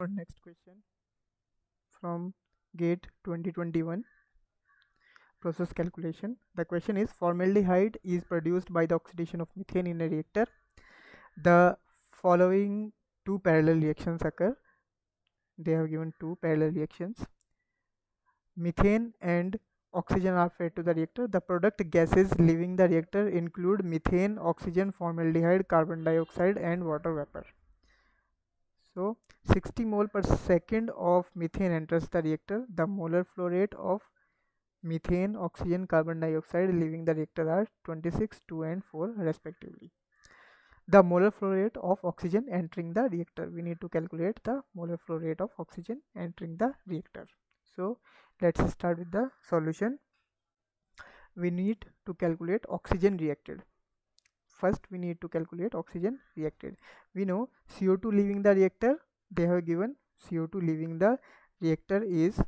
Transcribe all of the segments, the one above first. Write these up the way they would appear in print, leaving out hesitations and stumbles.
Our next question from GATE 2021 process calculation. The question is, formaldehyde is produced by the oxidation of methane in a reactor. The following two parallel reactions occur. They have given two parallel reactions. Methane and oxygen are fed to the reactor. The product gases leaving the reactor include methane, oxygen, formaldehyde, carbon dioxide and water vapor. So 60 mole per second of methane enters the reactor. The molar flow rate of methane, oxygen, carbon dioxide leaving the reactor are 26, 2 and 4 respectively. The molar flow rate of oxygen entering the reactor. We need to calculate the molar flow rate of oxygen entering the reactor. So let's start with the solution. We need to calculate oxygen reacted. First we need to calculate oxygen reacted. We know CO2 leaving the reactor. They have given CO2 leaving the reactor is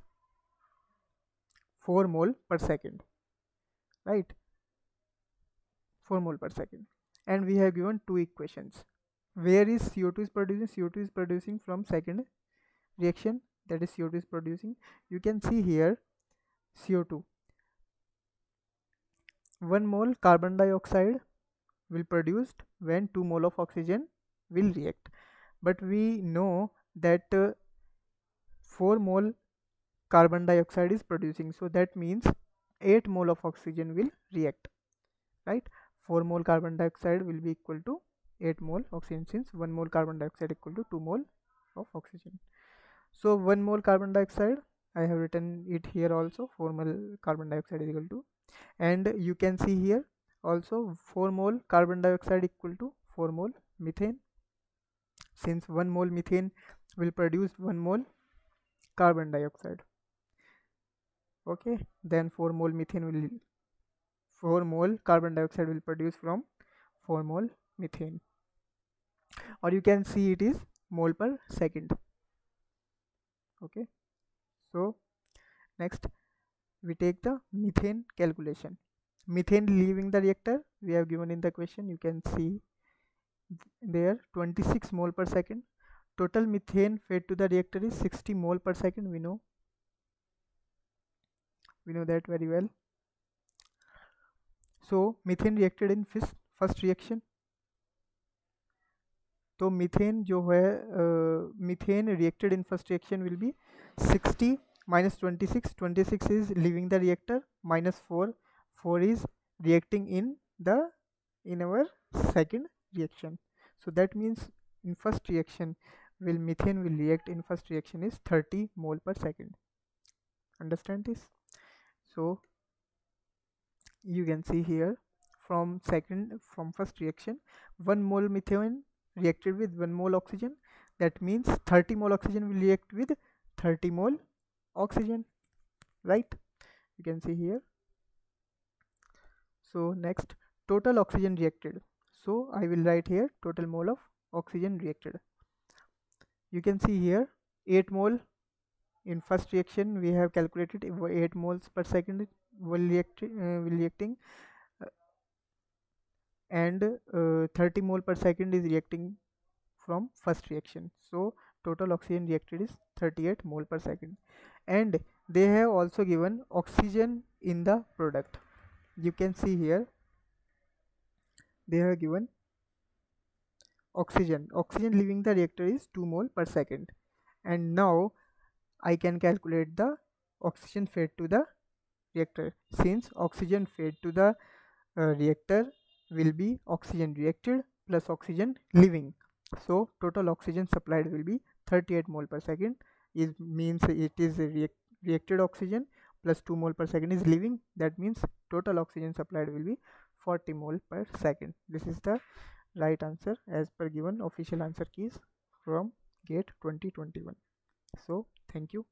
4 mole per second, right? 4 mole per second. And we have given two equations. Where is CO2 is producing? CO2 is producing from second reaction, that is CO2 is producing. You can see here CO2, 1 mole carbon dioxide will produced when 2 mole of oxygen will react. But we know that 4 mole carbon dioxide is producing, so that means 8 mole of oxygen will react, right? 4 mole carbon dioxide will be equal to 8 mole oxygen, since 1 mole carbon dioxide equal to 2 mole of oxygen. So 1 mole carbon dioxide, I have written it here also, 4 mole carbon dioxide is equal to, and you can see here also 4 mole carbon dioxide equal to 4 mole methane, since 1 mole methane will produce 1 mole carbon dioxide. Okay, then 4 mole methane will 4 mole carbon dioxide will produce from 4 mole methane, or you can see it is mole per second. Okay, so next we take the methane calculation. Methane leaving the reactor we have given in the question. You can see there 26 mole per second. Total methane fed to the reactor is 60 mole per second. We know that very well. So methane reacted in first reaction. तो methane जो है methane reacted in first reaction will be 60 minus 26. 26 is leaving the reactor, minus 4 is reacting in our second reaction. So that means in first reaction methane will react in first reaction is 30 mole per second. Understand this? So you can see here from first reaction 1 mole methane reacted with 1 mole oxygen. That means 30 mole oxygen will react with 30 mole oxygen, right? You can see here. So next, total oxygen reacted. So I will write here total mole of oxygen reacted. You can see here 8 mole in first reaction we have calculated 8 moles per second will reacting, and 30 mole per second is reacting from first reaction. So total oxygen reacted is 38 mole per second. And they have also given oxygen in the product. You can see here they have given oxygen leaving the reactor is 2 mole per second. And now I can calculate the oxygen fed to the reactor, since oxygen fed to the reactor will be oxygen reacted plus oxygen leaving. So total oxygen supplied will be 38 mole per second. It means it is reacted oxygen plus 2 mole per second is leaving. That means total oxygen supplied will be 40 mole per second. This is the right answer as per given official answer keys from GATE 2021. So thank you.